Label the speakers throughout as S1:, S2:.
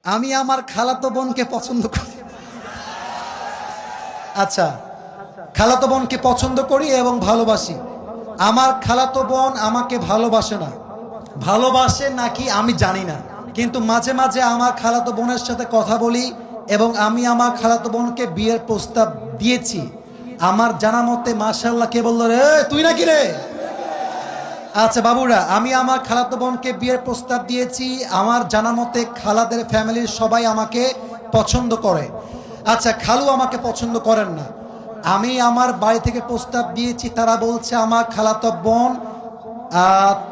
S1: আমি আমার খালাতো বোনকে পছন্দ করি। আচ্ছা, খালাতো বোনকে পছন্দ করি এবং ভালোবাসি। আমার খালাতো বোন আমাকে ভালোবাসে না, ভালোবাসে নাকি আমি জানি না, কিন্তু মাঝে মাঝে আমার খালাতো বোনের সাথে কথা বলি এবং আমি আমার খালাতো বোনকে বিয়ের প্রস্তাব দিয়েছি। আমার জানা মতে মাশাআল্লাহ, কে বললো রে, তুই নাকি রে? আচ্ছা বাবুরা, আমি আমার খালাতো বোনকে বিয়ের প্রস্তাব দিয়েছি। আমার জানা মতে খালাদের ফ্যামিলির সবাই আমাকে পছন্দ করে। আচ্ছা, খালু আমাকে পছন্দ করেন না। আমি আমার বাড়ি থেকে প্রস্তাব দিয়েছি, তারা বলছে আমার খালাতো বোন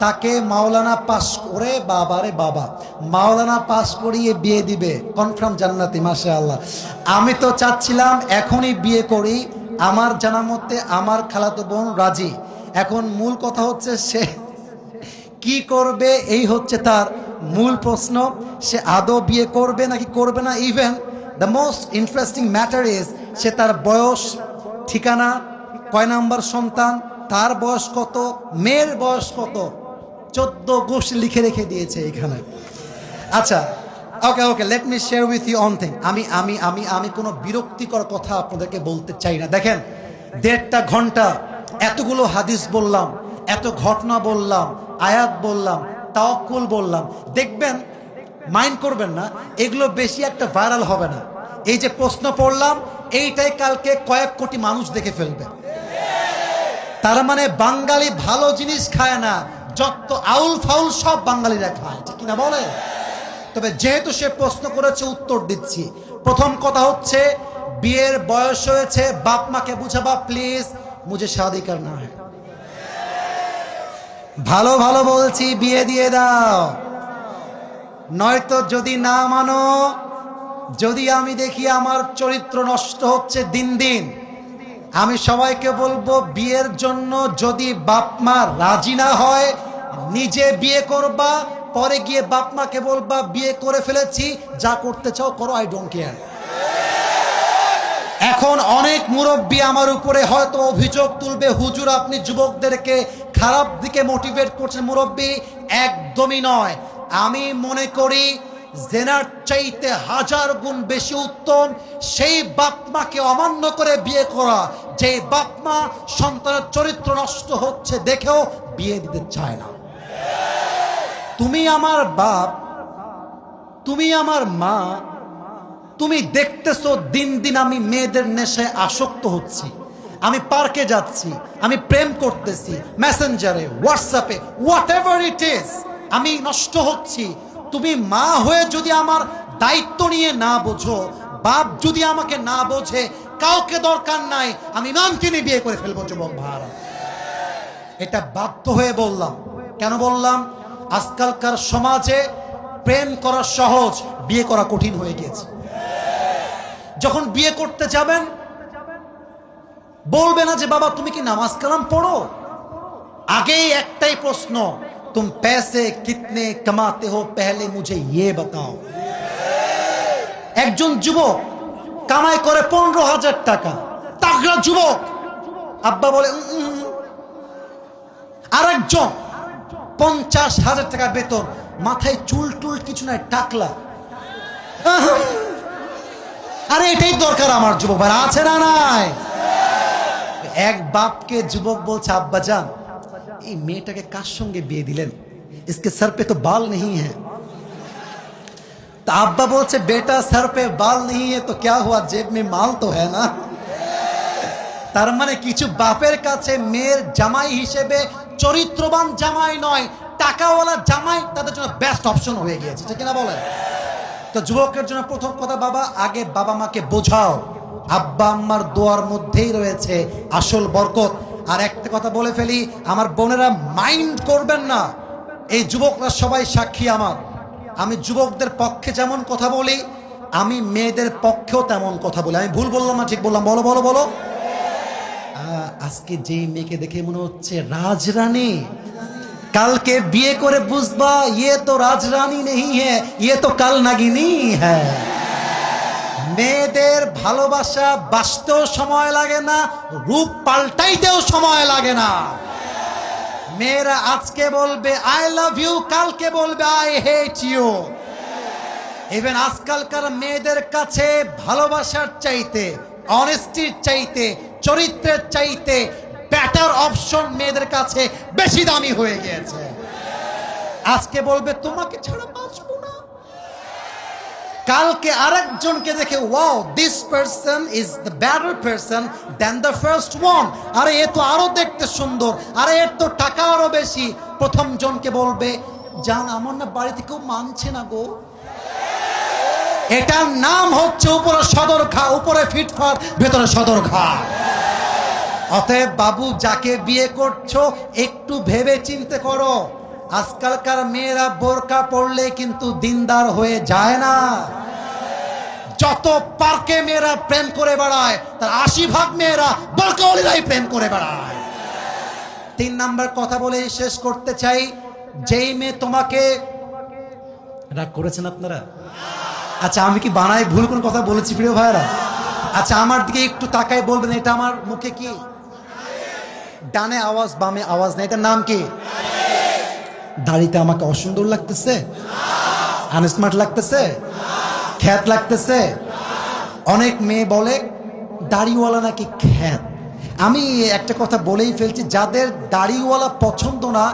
S1: তাকে মাওলানা পাস করে, বাবারে বাবা, মাওলানা পাস করিয়ে বিয়ে দিবে, কনফার্ম জান্নাতি, মাশাআল্লাহ। আমি তো চাচ্ছিলাম এখনই বিয়ে করি। আমার জানা মতে আমার খালাতো বোন রাজি। এখন মূল কথা হচ্ছে সে কি করবে, এই হচ্ছে তার মূল প্রশ্ন। সে আদৌ বিয়ে করবে নাকি করবে না। Even the most interesting matter is সে তার বয়স, ঠিকানা, কয় নাম্বার সন্তান, তার বয়স কত, মেয়ের বয়স কত, 14 গোষ্ঠী লিখে রেখে দিয়েছে এখানে। আচ্ছা, okay okay, let me share with you one thing. আমি আমি আমি আমি কোনো বিরক্তিকর কথা আপনাদেরকে বলতে চাই না। দেখেন, 1.5 ঘন্টা এতগুলো হাদিস বললাম, এত ঘটনা বললাম, আয়াত বললাম, তাওয়াক্কুল বললাম। দেখবেন, মাইন্ড করবেন না, এগুলো বেশি একটা ভাইরাল হবে না। এই যে প্রশ্ন পড়লাম, এইটাই কালকে কয়েক কোটি মানুষ দেখে ফেলবে। তার মানে বাঙালি ভালো জিনিস খায় না, যত আউল ফাউল সব বাঙালিরা খায়, ঠিক কিনা বলে? তবে যেহেতু সে প্রশ্ন করেছে, উত্তর দিচ্ছি। প্রথম কথা হচ্ছে, বিয়ের বয়স হয়েছে, বাপ মাকে বুঝাবা প্লিজ, মুঝে শাদি করনা है। ভালো ভালো বলছি, বিয়ে দিয়ে দাও। নয়তো যদি না মানো, যদি আমি দেখি আমার চরিত্র নষ্ট হচ্ছে দিন দিন, আমি সবাইকে বলবো বিয়ের জন্য যদি বাপ মা রাজি না হয়, নিজে বিয়ে করবা, পরে গিয়ে বাপ মাকে বলবা বিয়ে করে ফেলেছি, যা করতে চাও করো, আই ডোন্ট কেয়ার। এখন অনেক মুরব্বী আমার উপরে হয়তো অভিযোগ তুলবে, হুজুর আপনি যুবকদেরকে খারাপ দিকে মোটিভেট করছেন। মুরব্বী, একদমই নয়। আমি মনে করি জেনার চাইতে 1000 গুণ বেশি উত্তম সেই বাপ মাকে অমান্য করে বিয়ে করা, যে বাপ মা সন্তানের চরিত্র নষ্ট হচ্ছে দেখেও বিয়ে দিতে চায় না। তুমি আমার বাপ, তুমি আমার মা, তুমি দেখতেছো দিন দিন আমি মেয়েদের নেশায় আসক্ত হচ্ছি, আমি পার্কে যাচ্ছি, আমি প্রেম করতেছি, মেসেঞ্জারে, হোয়াটসঅ্যাপে, হোয়াট এভার ইট ইজ, আমি নষ্ট হচ্ছি। তুমি মা হয়ে যদি আমার দায়িত্ব নিয়ে না বোঝো, বাপ যদি আমাকে না বোঝে, কাউকে দরকার নাই, আমি ইমামকে নিয়ে বিয়ে করে ফেলবো যুবক ভাইরা। এটা বাধ্য হয়ে বললাম। কেন বললাম? আজকালকার সমাজে প্রেম করা সহজ, বিয়ে করা কঠিন হয়ে গিয়েছে। যখন বিয়ে করতে যাবেন, বলবে না যে বাবা তুমি কি নামাজ কালাম পড়ো, আগেই একটাই প্রশ্ন, তুম पैसे कितने कमाते हो पहले मुझे ये बताओ। একজন যুবক কামাই করে 15,000 টাকা, তাগড়া যুবক, আব্বা বলে আরেকজন 50,000 টাকা বেতন, মাথায় চুল টুল কিছু নাই, টাকলা। আরে এটাই দরকার আমার যুবক ভাই, আছে না নাই? এক বাপকে যুবক বলছে, আব্বা জান এই মেয়েটাকে কার সঙ্গে বিয়ে দিলেন, इसके सर पे तो बाल नहीं है। तो আব্বা বলছে, बेटा सर पे बाल नहीं है तो क्या हुआ, जेब में माल तो है ना। তার মানে কিছু বাপের কাছে মেয়ের জামাই হিসেবে চরিত্রবান জামাই নয়, টাকাওয়ালা জামাই তাদের জন্য বেস্ট অপশন হয়ে গিয়েছে, ঠিক না বলে? তো যুবকের জন্য প্রথম কথা, বাবা আগে বাবা মাকে বোঝাও, আব্বা আম্মার দোয়ার মধ্যেই রয়েছে আসল বরকত। আর একটা কথা বলে ফেলি, আমার বোনেরা মাইন্ড করবেন না, এই যুবকরা সবাই সাক্ষী আমার। আমি যুবকদের পক্ষে যেমন কথা বলি, আমি মেয়েদের পক্ষেও তেমন কথা বলি। আমি ভুল বললাম না ঠিক বললাম? বলো বলো বলো। আজকে যেই মেয়েকে দেখে মনে হচ্ছে রাজরানী, কালকে বিয়ে করে বুঝবা ये तो রাজরানী नहीं है, ये तो কাল নাগিনী है। মেয়েদের ভালোবাসা বাঁচতেও সময় লাগে না, রূপ পাল্টাইতেও সময় লাগে না। মেয়েরা আজকে বলবে আই লাভ ইউ, কালকে বলবে আই হেট ইউ। ইভেন আজকালকার মেয়েদের কাছে ভালোবাসার চাইতে, অনেস্টির চাইতে, চরিত্রের চাইতে বেটার অপশন মেয়েদের কাছে বেশি দামি হয়ে গিয়েছে। আজকে বলবে তোমাকে ছাড়া বাঁচবো না, কালকে আরেকজনকে দেখে wow this person is the better person than the first one, আরে এ তো আরো দেখতে সুন্দর, আরে এর তো টাকা আরো বেশি। প্রথম জনকে বলবে জান আমার না বাড়িতে কেউ মানছে না গো। এটার নাম হচ্ছে উপরে সদর ঘা, উপরে ফিটফাট ভেতরে সদর ঘা। অতএব বাবু যাকে বিয়ে করছো একটু ভেবে চিন্তে করো। আজকালকার মেয়েরা বোরকা পরলে কিন্তু দিনদার হয়ে যায় না। যত পার্কে মেয়েরা প্রেম করে বেড়ায় তার 80% মেয়েরা বোরকাওয়ালিরাই প্রেম করে বেড়ায়। 3 নাম্বার কথা বলে শেষ করতে চাই, যেই মেয়ে তোমাকে, রাগ করেছেন আপনারা? আচ্ছা আমি কি বানাই ভুল কোন কথা বলেছি প্রিয় ভাইরা? আচ্ছা আমার দিকে একটু তাকায় বলবেন এটা আমার মুখে কি? ডানে আওয়াজ বামে আওয়াজ নেই, এটার নাম কি? দাড়িতে আমাকে অসুন্দর লাগতেছে, আনস্মার্ট লাগতেছে, খ্যাত লাগতেছে। অনেক মেয়ে বলে দাড়িওয়ালা নাকি খ্যাত। আমি একটা কথা বলেই ফেলছি, যাদের দাড়িওয়ালা পছন্দ না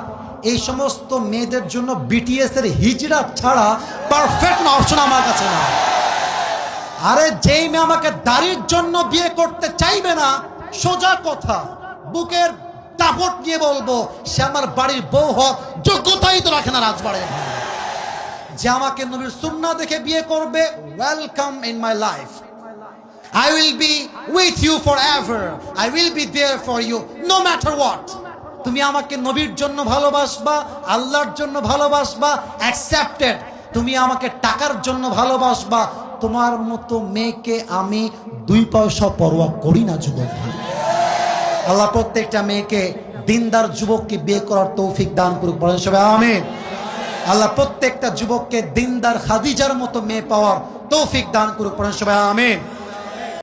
S1: এই সমস্ত মেয়েদের জন্য বিটিএস এর হিজড়া ছাড়া পারফেক্ট অপশন আমার কাছে না। আরে যেই মেয়ে আমাকে দাড়ির জন্য বিয়ে করতে চাইবে না, সোজা কথা বুকের দাপট নিয়ে বলবো সে আমার বাড়ির বউ হওয়ার যোগ্যতাই তো রাখে না রাজবাড়ির। যে আমাকে নবীর সুন্নাহ দেখে বিয়ে করবে, welcome in my life, I will be with you forever, I will be there for you no matter what. তুমি আমাকে নবীর জন্য ভালোবাসবা, আল্লাহর জন্য ভালোবাসবা, অ্যাকসেপ্টেড। তুমি আমাকে টাকার জন্য ভালোবাসবা, তোমার মতো মেয়েকে আমি 2 পয়সা পরোয়া করি না যুবক। আল্লাহ প্রত্যেকটা মেয়েকে দিনদার যুবককে বিয়ে করার তৌফিক দান করুক, বলেন সবাই আমিন। আল্লাহ প্রত্যেকটা যুবককে দিনদার খাদিজার মতো মেয়ে পাওয়ার তৌফিক দান করুক, বলেন সবাই আমিন।